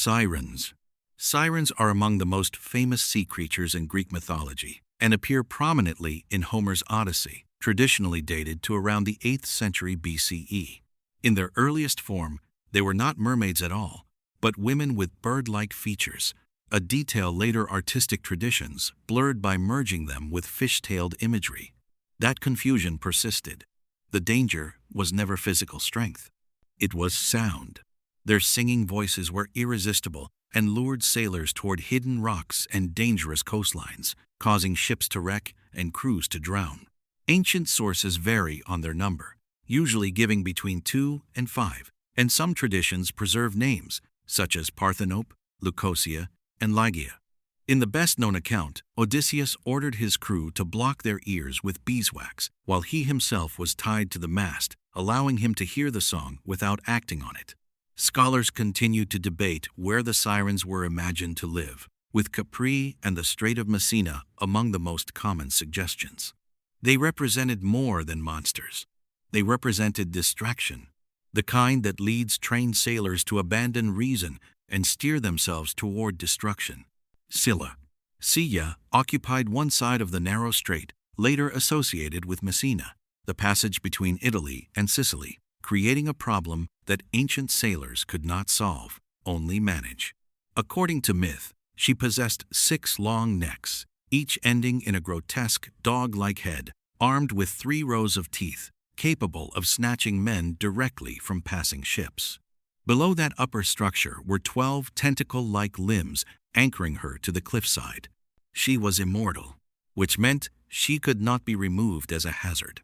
Sirens. Sirens are among the most famous sea creatures in Greek mythology and appear prominently in Homer's Odyssey, traditionally dated to around the 8th century BCE. In their earliest form, they were not mermaids at all, but women with bird-like features, a detail later artistic traditions blurred by merging them with fish-tailed imagery. That confusion persisted. The danger was never physical strength. It was sound. Their singing voices were irresistible and lured sailors toward hidden rocks and dangerous coastlines, causing ships to wreck and crews to drown. Ancient sources vary on their number, usually giving between 2 and 5, and some traditions preserve names, such as Parthenope, Leucosia, and Ligia. In the best-known account, Odysseus ordered his crew to block their ears with beeswax, while he himself was tied to the mast, allowing him to hear the song without acting on it. Scholars continue to debate where the sirens were imagined to live, with Capri and the Strait of Messina among the most common suggestions. They represented more than monsters. They represented distraction, the kind that leads trained sailors to abandon reason and steer themselves toward destruction. Scylla. Scylla occupied one side of the narrow strait, later associated with Messina, the passage between Italy and Sicily, creating a problem that ancient sailors could not solve, only manage. According to myth, she possessed 6 long necks, each ending in a grotesque dog-like head, armed with 3 rows of teeth, capable of snatching men directly from passing ships. Below that upper structure were 12 tentacle-like limbs anchoring her to the cliffside. She was immortal, which meant she could not be removed as a hazard.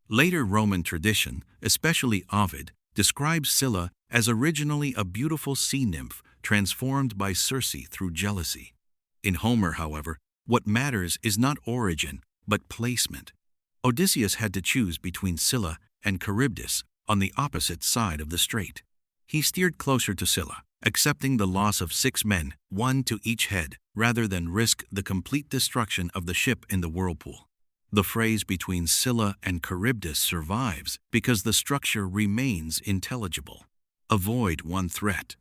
Later Roman tradition, especially Ovid, describes Scylla as originally a beautiful sea nymph transformed by Circe through jealousy. In Homer, however, what matters is not origin, but placement. Odysseus had to choose between Scylla and Charybdis on the opposite side of the strait. He steered closer to Scylla, accepting the loss of 6 men, 1 to each head, rather than risk the complete destruction of the ship in the whirlpool. The phrase between Scylla and Charybdis survives because the structure remains intelligible. Avoid one threat.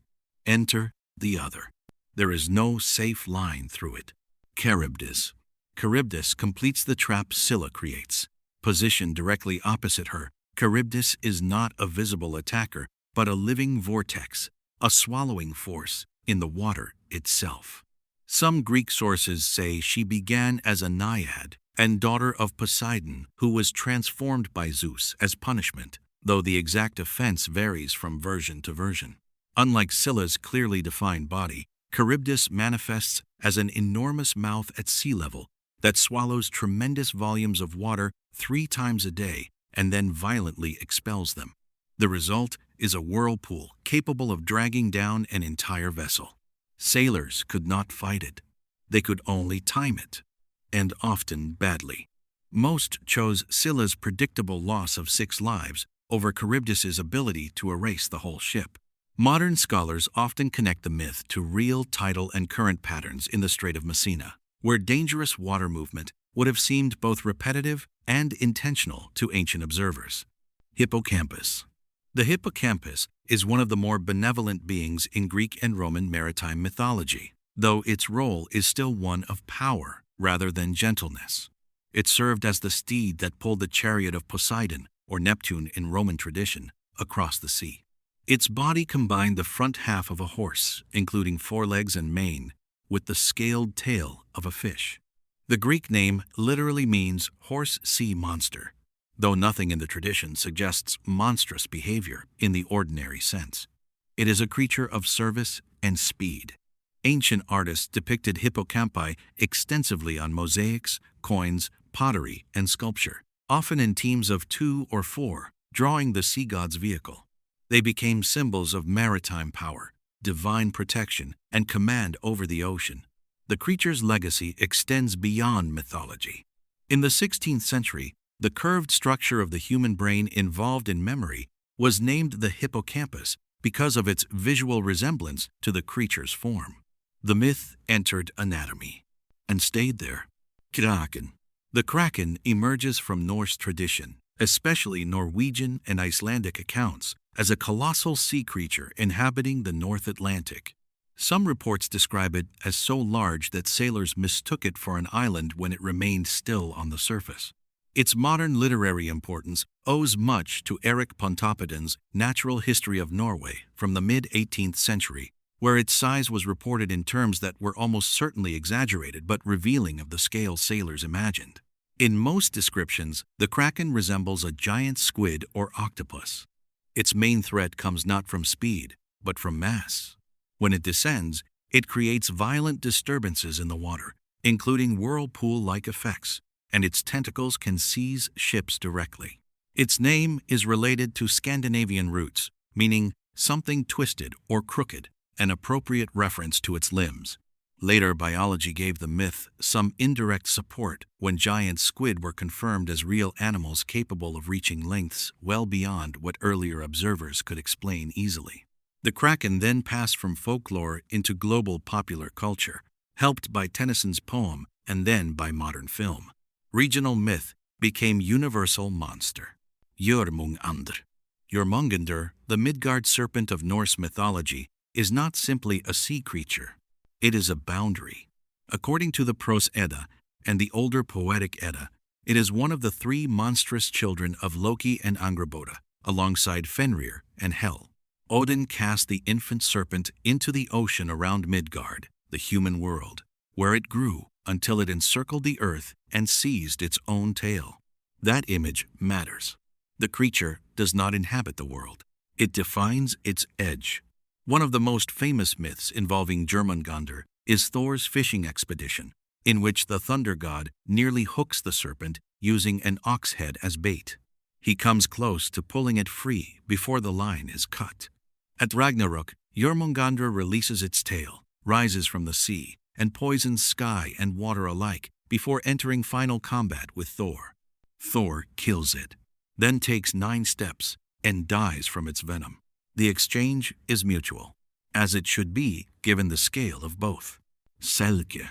Enter the other. There is no safe line through it. Charybdis. Charybdis completes the trap Scylla creates. Positioned directly opposite her, Charybdis is not a visible attacker, but a living vortex, a swallowing force in the water itself. Some Greek sources say she began as a naiad and daughter of Poseidon, who was transformed by Zeus as punishment, though the exact offense varies from version to version. Unlike Scylla's clearly defined body, Charybdis manifests as an enormous mouth at sea level that swallows tremendous volumes of water 3 times a day and then violently expels them. The result is a whirlpool capable of dragging down an entire vessel. Sailors could not fight it. They could only time it, and often badly. Most chose Scylla's predictable loss of 6 lives over Charybdis's ability to erase the whole ship. Modern scholars often connect the myth to real tidal and current patterns in the Strait of Messina, where dangerous water movement would have seemed both repetitive and intentional to ancient observers. Hippocampus. The hippocampus is one of the more benevolent beings in Greek and Roman maritime mythology, though its role is still one of power rather than gentleness. It served as the steed that pulled the chariot of Poseidon, or Neptune in Roman tradition, across the sea. Its body combined the front half of a horse, including forelegs and mane, with the scaled tail of a fish. The Greek name literally means horse sea monster, though nothing in the tradition suggests monstrous behavior in the ordinary sense. It is a creature of service and speed. Ancient artists depicted hippocampi extensively on mosaics, coins, pottery, and sculpture, often in teams of 2 or 4, drawing the sea god's vehicle. They became symbols of maritime power, divine protection, and command over the ocean. The creature's legacy extends beyond mythology. In the 16th century, the curved structure of the human brain involved in memory was named the hippocampus because of its visual resemblance to the creature's form. The myth entered anatomy and stayed there. Kraken. The Kraken emerges from Norse tradition, especially Norwegian and Icelandic accounts, as a colossal sea creature inhabiting the North Atlantic. Some reports describe it as so large that sailors mistook it for an island when it remained still on the surface. Its modern literary importance owes much to Erik Pontoppidan's Natural History of Norway from the mid-18th century, where its size was reported in terms that were almost certainly exaggerated but revealing of the scale sailors imagined. In most descriptions, the Kraken resembles a giant squid or octopus. Its main threat comes not from speed, but from mass. When it descends, it creates violent disturbances in the water, including whirlpool-like effects, and its tentacles can seize ships directly. Its name is related to Scandinavian roots, meaning something twisted or crooked, an appropriate reference to its limbs. Later biology gave the myth some indirect support when giant squid were confirmed as real animals capable of reaching lengths well beyond what earlier observers could explain easily. The Kraken then passed from folklore into global popular culture, helped by Tennyson's poem and then by modern film. Regional myth became universal monster. Jörmungandr. Jörmungandr, the Midgard serpent of Norse mythology, is not simply a sea creature. It is a boundary. According to the Prose Edda and the older Poetic Edda, it is one of the three monstrous children of Loki and Angrboda, alongside Fenrir and Hel. Odin cast the infant serpent into the ocean around Midgard, the human world, where it grew until it encircled the earth and seized its own tail. That image matters. The creature does not inhabit the world. It defines its edge. One of the most famous myths involving Jörmungandr is Thor's fishing expedition, in which the thunder god nearly hooks the serpent using an ox head as bait. He comes close to pulling it free before the line is cut. At Ragnarok, Jörmungandr releases its tail, rises from the sea, and poisons sky and water alike before entering final combat with Thor. Thor kills it, then takes 9 steps and dies from its venom. The exchange is mutual, as it should be given the scale of both. Selkie.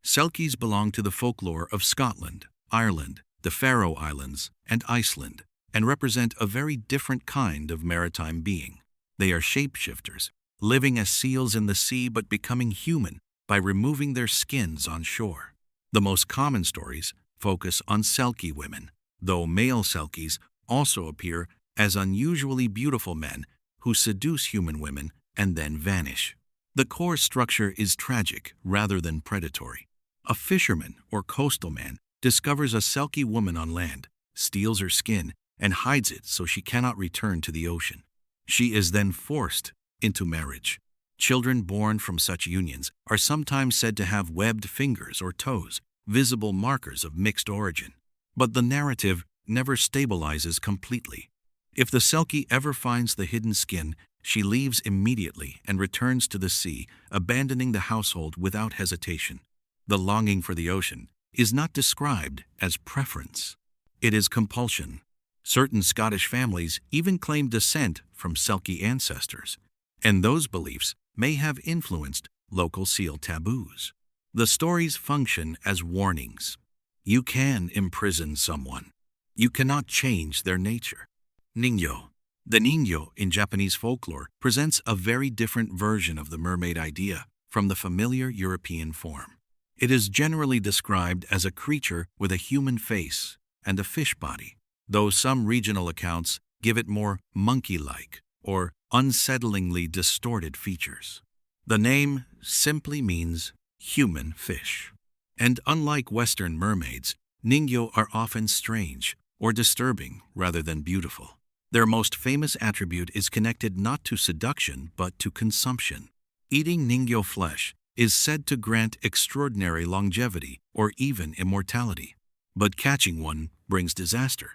Selkies belong to the folklore of Scotland, Ireland, the Faroe Islands, and Iceland, and represent a very different kind of maritime being. They are shapeshifters, living as seals in the sea but becoming human by removing their skins on shore. The most common stories focus on Selkie women, though male Selkies also appear as unusually beautiful men who seduce human women and then vanish. The core structure is tragic rather than predatory. A fisherman or coastal man discovers a Selkie woman on land, steals her skin, and hides it so she cannot return to the ocean. She is then forced into marriage. Children born from such unions are sometimes said to have webbed fingers or toes, visible markers of mixed origin. But the narrative never stabilizes completely. If the Selkie ever finds the hidden skin, she leaves immediately and returns to the sea, abandoning the household without hesitation. The longing for the ocean is not described as preference. It is compulsion. Certain Scottish families even claim descent from Selkie ancestors, and those beliefs may have influenced local seal taboos. The stories function as warnings. You can imprison someone. You cannot change their nature. Ningo. The ningo in Japanese folklore presents a very different version of the mermaid idea from the familiar European form. It is generally described as a creature with a human face and a fish body, though some regional accounts give it more monkey-like or unsettlingly distorted features. The name simply means human fish. And unlike Western mermaids, ningo are often strange or disturbing rather than beautiful. Their most famous attribute is connected not to seduction but to consumption. Eating ningo flesh is said to grant extraordinary longevity or even immortality. But catching one brings disaster.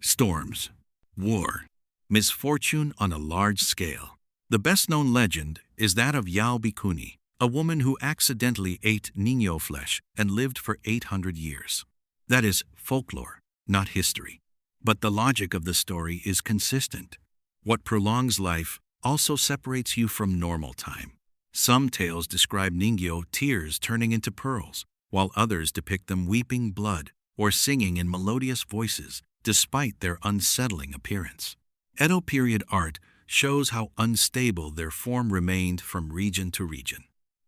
Storms, war, misfortune on a large scale. The best-known legend is that of Yao Bikuni, a woman who accidentally ate ningo flesh and lived for 800 years. That is folklore, not history. But the logic of the story is consistent. What prolongs life also separates you from normal time. Some tales describe ningo tears turning into pearls, while others depict them weeping blood or singing in melodious voices despite their unsettling appearance. Edo period art shows how unstable their form remained from region to region.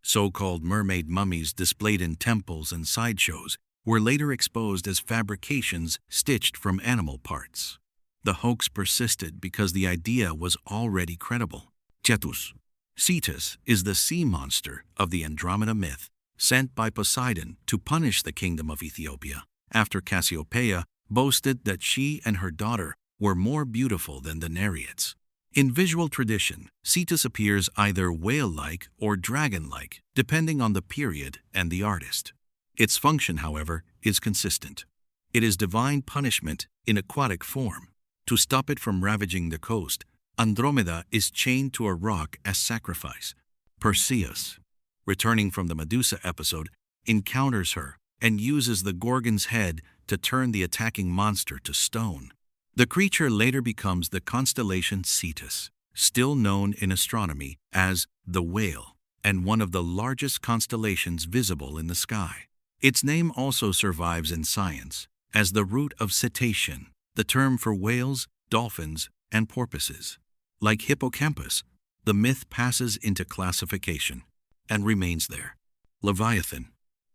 So-called mermaid mummies displayed in temples and sideshows were later exposed as fabrications stitched from animal parts. The hoax persisted because the idea was already credible. Cetus. Cetus is the sea monster of the Andromeda myth, sent by Poseidon to punish the kingdom of Ethiopia, after Cassiopeia boasted that she and her daughter were more beautiful than the Nereids. In visual tradition, Cetus appears either whale-like or dragon-like, depending on the period and the artist. Its function, however, is consistent. It is divine punishment in aquatic form. To stop it from ravaging the coast, Andromeda is chained to a rock as sacrifice. Perseus, returning from the Medusa episode, encounters her and uses the Gorgon's head to turn the attacking monster to stone. The creature later becomes the constellation Cetus, still known in astronomy as the Whale, and one of the largest constellations visible in the sky. Its name also survives in science as the root of cetacean, the term for whales, dolphins, and porpoises. Like hippocampus, the myth passes into classification and remains there. Leviathan.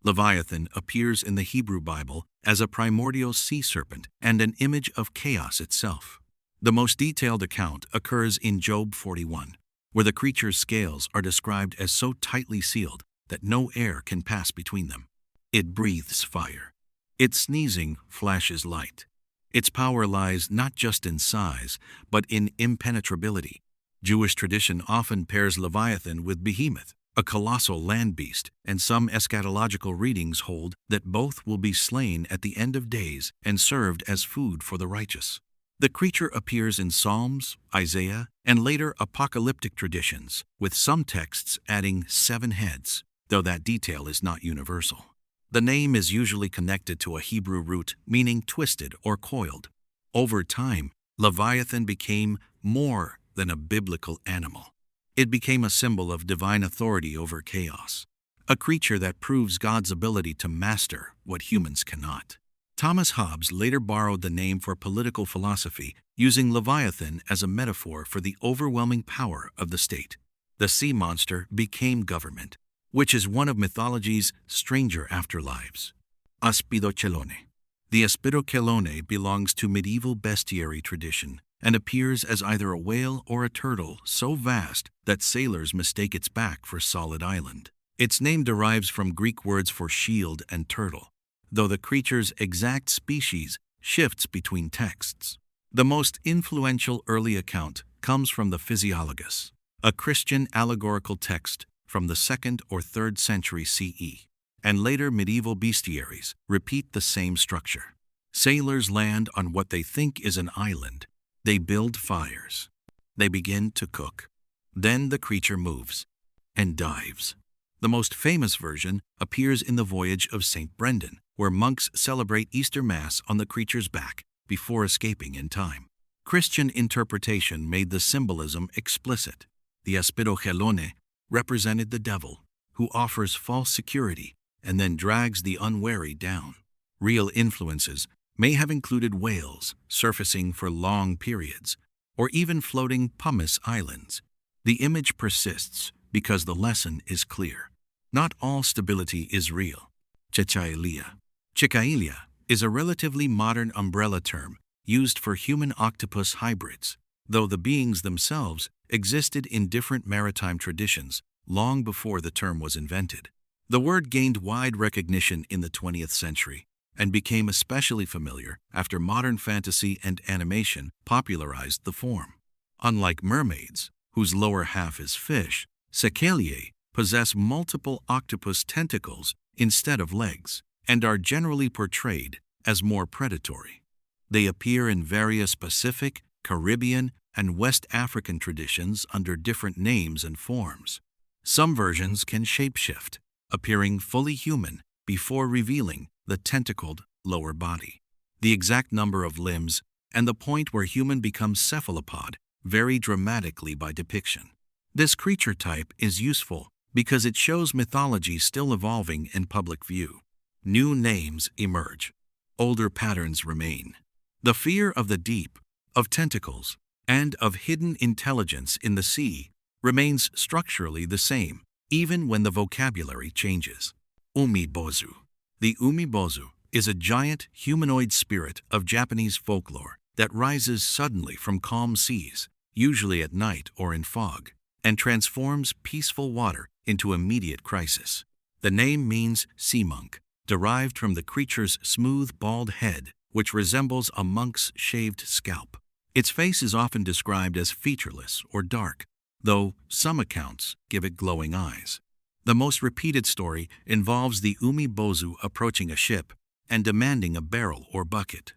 Leviathan appears in the Hebrew Bible as a primordial sea serpent and an image of chaos itself. The most detailed account occurs in Job 41, where the creature's scales are described as so tightly sealed that no air can pass between them. It breathes fire. Its sneezing flashes light. Its power lies not just in size, but in impenetrability. Jewish tradition often pairs Leviathan with Behemoth, a colossal land beast, and some eschatological readings hold that both will be slain at the end of days and served as food for the righteous. The creature appears in Psalms, Isaiah, and later apocalyptic traditions, with some texts adding 7 heads, though that detail is not universal. The name is usually connected to a Hebrew root meaning twisted or coiled. Over time, Leviathan became more than a biblical animal. It became a symbol of divine authority over chaos, a creature that proves God's ability to master what humans cannot. Thomas Hobbes later borrowed the name for political philosophy, using Leviathan as a metaphor for the overwhelming power of the state. The sea monster became government, which is one of mythology's stranger afterlives. Aspidochelone. The Aspidochelone belongs to medieval bestiary tradition and appears as either a whale or a turtle so vast that sailors mistake its back for solid island. Its name derives from Greek words for shield and turtle, though the creature's exact species shifts between texts. The most influential early account comes from the Physiologus, a Christian allegorical text from the 2nd or 3rd century CE, and later medieval bestiaries repeat the same structure. Sailors land on what they think is an island. They build fires. They begin to cook. Then the creature moves and dives. The most famous version appears in the Voyage of St. Brendan, where monks celebrate Easter Mass on the creature's back before escaping in time. Christian interpretation made the symbolism explicit. The Aspidochelone represented the devil, who offers false security and then drags the unwary down. Real influences may have included whales surfacing for long periods, or even floating pumice islands. The image persists because the lesson is clear. Not all stability is real. Cecaelia. Cecaelia is a relatively modern umbrella term used for human-octopus hybrids, though the beings themselves existed in different maritime traditions long before the term was invented. The word gained wide recognition in the 20th century and became especially familiar after modern fantasy and animation popularized the form. Unlike mermaids, whose lower half is fish, Cecaelia possess multiple octopus tentacles instead of legs and are generally portrayed as more predatory. They appear in various Pacific, Caribbean, and West African traditions under different names and forms. Some versions can shapeshift, appearing fully human before revealing the tentacled lower body. The exact number of limbs and the point where human becomes cephalopod vary dramatically by depiction. This creature type is useful because it shows mythology still evolving in public view. New names emerge. Older patterns remain. The fear of the deep, of tentacles, and of hidden intelligence in the sea remains structurally the same, even when the vocabulary changes. Umibōzu. The Umibōzu is a giant humanoid spirit of Japanese folklore that rises suddenly from calm seas, usually at night or in fog, and transforms peaceful water into immediate crisis. The name means sea monk, derived from the creature's smooth, bald head, which resembles a monk's shaved scalp. Its face is often described as featureless or dark, though some accounts give it glowing eyes. The most repeated story involves the Umibōzu approaching a ship and demanding a barrel or bucket.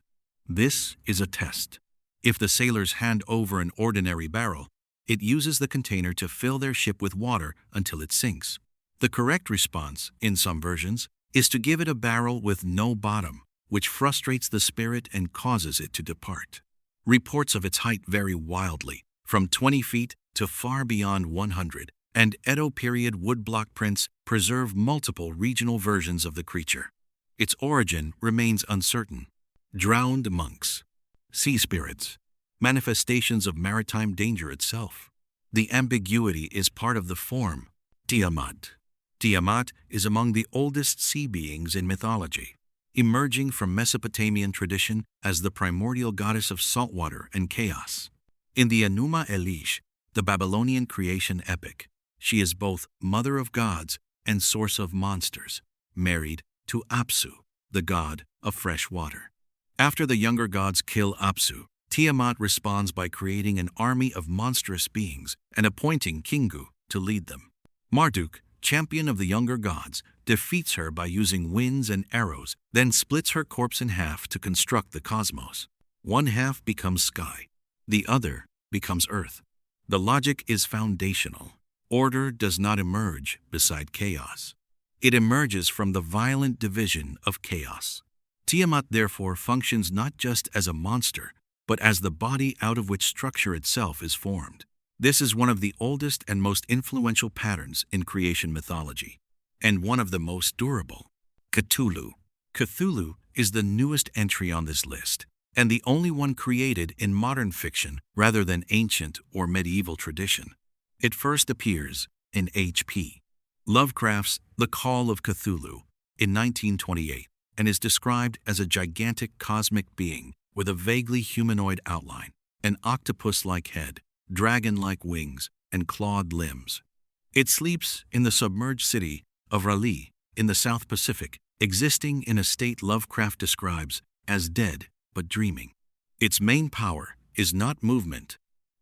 This is a test. If the sailors hand over an ordinary barrel, it uses the container to fill their ship with water until it sinks. The correct response, in some versions, is to give it a barrel with no bottom, which frustrates the spirit and causes it to depart. Reports of its height vary wildly, from 20 feet to far beyond 100, and Edo period woodblock prints preserve multiple regional versions of the creature. Its origin remains uncertain. Drowned monks, sea spirits, manifestations of maritime danger itself. The ambiguity is part of the form. Tiamat. Tiamat is among the oldest sea beings in mythology, emerging from Mesopotamian tradition as the primordial goddess of saltwater and chaos. In the Enuma Elish, the Babylonian creation epic, she is both mother of gods and source of monsters, married to Apsu, the god of fresh water. After the younger gods kill Apsu, Tiamat responds by creating an army of monstrous beings and appointing Kingu to lead them. Marduk, champion of the younger gods, defeats her by using winds and arrows, then splits her corpse in half to construct the cosmos. One half becomes sky, the other becomes earth. The logic is foundational. Order does not emerge beside chaos. It emerges from the violent division of chaos. Tiamat therefore functions not just as a monster, but as the body out of which structure itself is formed. This is one of the oldest and most influential patterns in creation mythology, and one of the most durable. Cthulhu. Cthulhu is the newest entry on this list, and the only one created in modern fiction rather than ancient or medieval tradition. It first appears in H.P. Lovecraft's The Call of Cthulhu in 1928, and is described as a gigantic cosmic being with a vaguely humanoid outline, an octopus-like head, dragon-like wings, and clawed limbs. It sleeps in the submerged city of Raleigh in the South Pacific, existing in a state Lovecraft describes as dead but dreaming. Its main power is not movement,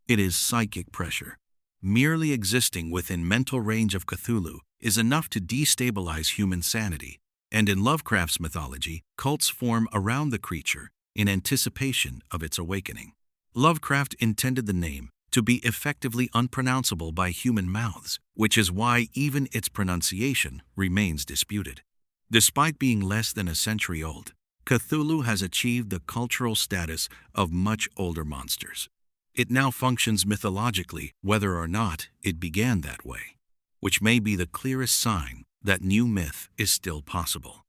it is psychic pressure. Merely existing within mental range of Cthulhu is enough to destabilize human sanity, and in Lovecraft's mythology, cults form around the creature in anticipation of its awakening. Lovecraft intended the name to be effectively unpronounceable by human mouths, which is why even its pronunciation remains disputed. Despite being less than a century old, Cthulhu has achieved the cultural status of much older monsters. It now functions mythologically whether or not it began that way, which may be the clearest sign that new myth is still possible.